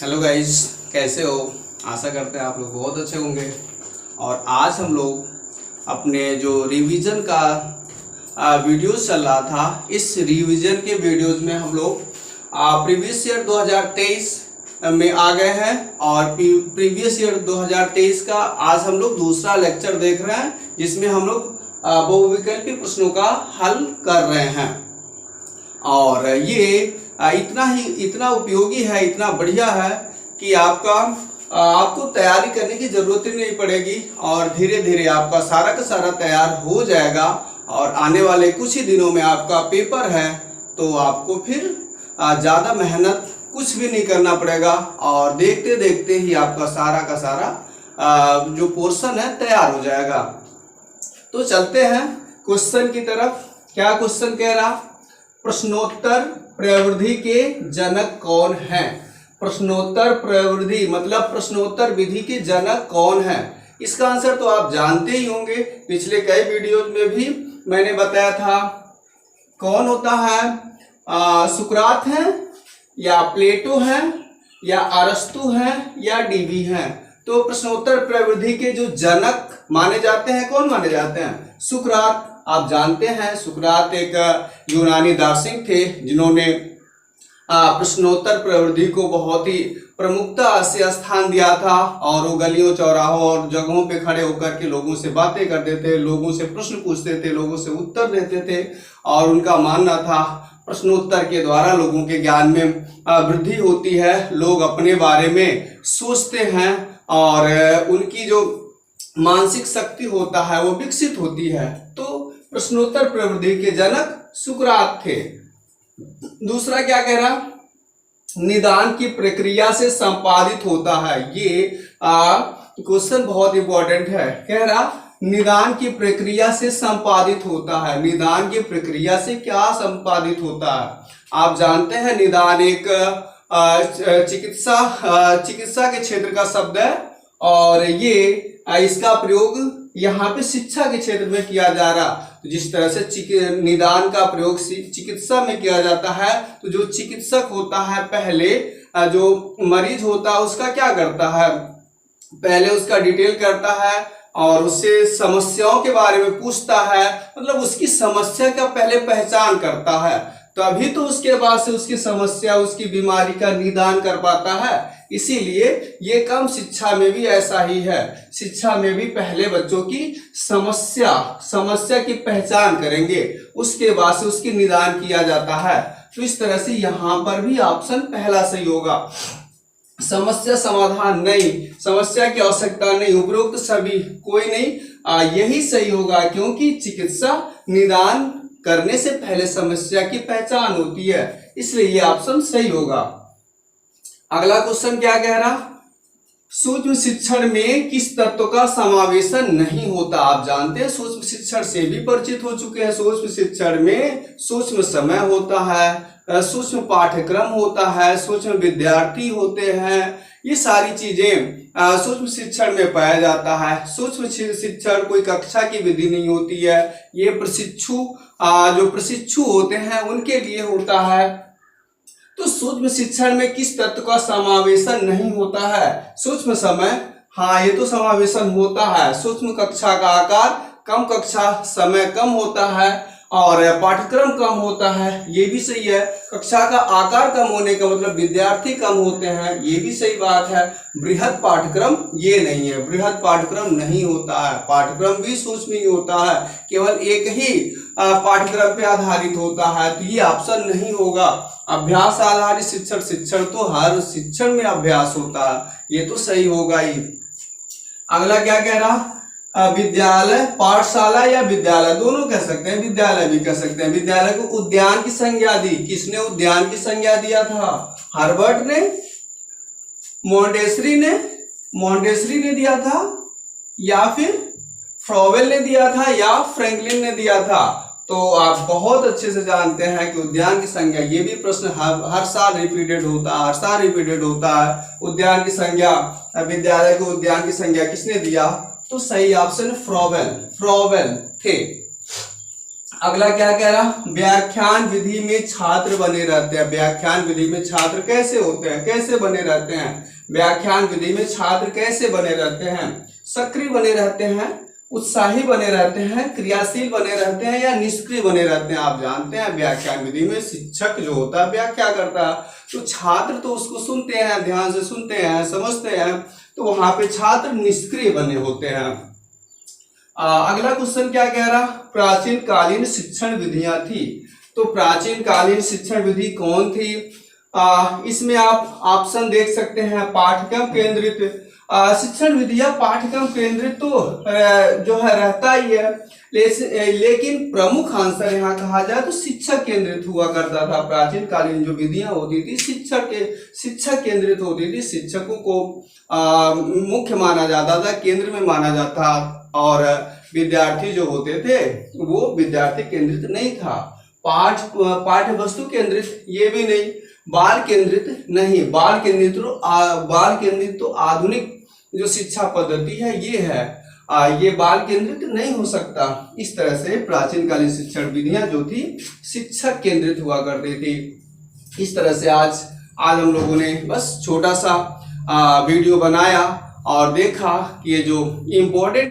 Hello guys, कैसे हो? आशा करते हैं आप लोग बहुत अच्छे होंगे। और आज हम लोग अपने जो रिवीजन का वीडियोस चल रहा था, इस रिवीजन के वीडियोस में हम लोग प्रीवियस ईयर 2023 में आ गए हैं और प्रीवियस ईयर 2023 का आज हम लोग दूसरा लेक्चर देख रहे हैं, जिसमें हम लोग बहुविकल्पी प्रश्नों का हल कर रहे हैं। और ये इतना उपयोगी है, इतना बढ़िया है कि आपको तैयारी करने की जरूरत ही नहीं पड़ेगी और धीरे धीरे आपका सारा का सारा तैयार हो जाएगा। और आने वाले कुछ ही दिनों में आपका पेपर है, तो आपको फिर ज़्यादा मेहनत कुछ भी नहीं करना पड़ेगा और देखते देखते ही आपका सारा का सारा जो पोर्शन है तैयार हो जाएगा। तो चलते हैं क्वेश्चन की तरफ। क्या क्वेश्चन कह रहा? प्रश्नोत्तर प्रवृत्ति के जनक कौन है? प्रश्नोत्तर प्रवृत्ति मतलब प्रश्नोत्तर विधि के जनक कौन है? इसका आंसर तो आप जानते ही होंगे, पिछले कई वीडियोज में भी मैंने बताया था। कौन होता है? सुकरात है या प्लेटो है या अरस्तु है या डीवी है? तो प्रश्नोत्तर प्रवृत्ति के जो जनक माने जाते हैं, कौन माने जाते हैं? सुकरात। आप जानते हैं सुकरात एक यूनानी दार्शनिक थे जिन्होंने प्रश्नोत्तर प्रवृत्ति को बहुत ही प्रमुखता से स्थान दिया था। और वो गलियों चौराहों और जगहों पे खड़े होकर के लोगों से बातें करते थे, लोगों से प्रश्न पूछते थे, लोगों से उत्तर देते थे। और उनका मानना था प्रश्नोत्तर के द्वारा लोगों के ज्ञान में वृद्धि होती है, लोग अपने बारे में सोचते हैं और उनकी जो मानसिक शक्ति होता है वो विकसित होती है। तो प्रश्नोत्तर प्रवृत्ति के जनक सुकरात थे। दूसरा क्या कह रहा? निदान की प्रक्रिया से संपादित होता है। ये क्वेश्चन बहुत इंपॉर्टेंट है। कह रहा निदान की प्रक्रिया से संपादित होता है। निदान की प्रक्रिया से क्या संपादित होता है? आप जानते हैं निदान एक चिकित्सा के क्षेत्र का शब्द है और ये इसका प्रयोग यहाँ पे शिक्षा के क्षेत्र में किया जा रहा। तो जिस तरह से निदान का प्रयोग चिकित्सा में किया जाता है, तो जो चिकित्सक होता है पहले जो मरीज होता है उसका क्या करता है? पहले उसका डिटेल करता है और उससे समस्याओं के बारे में पूछता है, मतलब उसकी समस्या का पहले पहचान करता है, तभी तो उसके बाद से उसकी समस्या, उसकी बीमारी का निदान कर पाता है। इसीलिए ये काम शिक्षा में भी ऐसा ही है। शिक्षा में भी पहले बच्चों की समस्या की पहचान करेंगे, उसके बाद से उसकी निदान किया जाता है। तो इस तरह से यहाँ पर भी ऑप्शन पहला सही होगा। समस्या समाधान नहीं, समस्या की आवश्यकता नहीं, उपरोक्त सभी कोई नहीं, यही सही होगा, क्योंकि चिकित्सा निदान करने से पहले समस्या की पहचान होती है, इसलिए ये ऑप्शन सही होगा। अगला क्वेश्चन क्या कह रहा? सूक्ष्म शिक्षण में किस तत्व का समावेशन नहीं होता? आप जानते हैं सूक्ष्म शिक्षण से भी परिचित हो चुके हैं। सूक्ष्म शिक्षण में सूक्ष्म समय होता है, सूक्ष्म पाठ्यक्रम होता है, सूक्ष्म विद्यार्थी होते हैं, ये सारी चीजें सूक्ष्म शिक्षण में पाया जाता है। सूक्ष्म शिक्षण कोई कक्षा की विधि नहीं होती है, ये जो प्रशिक्षु होते हैं उनके लिए होता है। तो सूक्ष्म शिक्षण में किस तत्व का समावेशन नहीं होता है? सूक्ष्म समय, हाँ ये तो समावेशन होता है। सूक्ष्म कक्षा का आकार कम, कक्षा समय कम होता है और पाठ्यक्रम कम होता है, ये भी सही है। कक्षा का आकार कम होने का मतलब विद्यार्थी कम होते हैं, ये भी सही बात है। बृहद पाठ्यक्रम ये नहीं है, बृहद पाठ्यक्रम नहीं होता है। पाठ्यक्रम भी सूक्ष्म ही होता है, केवल एक ही पाठ्यक्रम पे आधारित होता है, तो ये ऑप्शन नहीं होगा। अभ्यास आधारित शिक्षण, शिक्षण तो हर शिक्षण में अभ्यास होता है, ये तो सही होगा ही। अगला क्या कह रहा? विद्यालय, पाठशाला या विद्यालय, दोनों कह सकते हैं, विद्यालय भी कह सकते हैं। विद्यालय को उद्यान की संज्ञा दी। किसने उद्यान की संज्ञा दिया था? हर्बर्ट ने, मॉन्टेसरी ने दिया था, या फिर फ्रॉवेल ने दिया था, या फ्रैंकलिन ने दिया था? तो आप बहुत अच्छे से जानते हैं कि उद्यान की संज्ञा, ये भी प्रश्न हर साल रिपीटेड होता है। उद्यान की संज्ञा, विद्यालय को उद्यान की संज्ञा किसने दिया? तो सही ऑप्शन फ्रॉवेल थे। अगला क्या कह रहा, व्याख्यान विधि में छात्र बने रहते हैं। व्याख्यान विधि में छात्र कैसे होते हैं, कैसे बने रहते हैं? व्याख्यान विधि में छात्र कैसे बने रहते हैं? सक्रिय बने रहते हैं, उत्साही बने रहते हैं, क्रियाशील बने रहते हैं या निष्क्रिय बने रहते हैं? आप जानते हैं व्याख्यान विधि में शिक्षक जो होता है व्याख्या करता है, तो छात्र तो उसको सुनते हैं, ध्यान से सुनते हैं, समझते हैं, तो वहां पे छात्र निष्क्रिय बने होते हैं। अगला क्वेश्चन क्या कह रहा, प्राचीन कालीन शिक्षण विधियां थी। तो प्राचीन कालीन शिक्षण विधि कौन थी? इसमें आप ऑप्शन देख सकते हैं, पाठ्यक्रम केंद्रित शिक्षण विधियां। पाठ्यक्रम केंद्रित तो जो है रहता ही है, लेकिन प्रमुख आंसर यहाँ कहा जाए तो शिक्षक केंद्रित हुआ करता था। प्राचीन कालीन जो विधियां होती थी शिक्षक केंद्रित होती थी। शिक्षकों को मुख्य माना जाता था, केंद्र में माना जाता, और विद्यार्थी जो होते थे वो विद्यार्थी केंद्रित नहीं था। पाठ्य वस्तु केंद्रित ये भी नहीं, बाल केंद्रित नहीं। बाल केंद्रित तो आधुनिक जो शिक्षा पद्धति है ये है, ये बाल केंद्रित नहीं हो सकता। इस तरह से प्राचीन कालीन शिक्षण विधियां जो थी शिक्षक केंद्रित हुआ करती थी। इस तरह से आज हम लोगों ने बस छोटा सा वीडियो बनाया और देखा कि ये जो इम्पोर्टेंट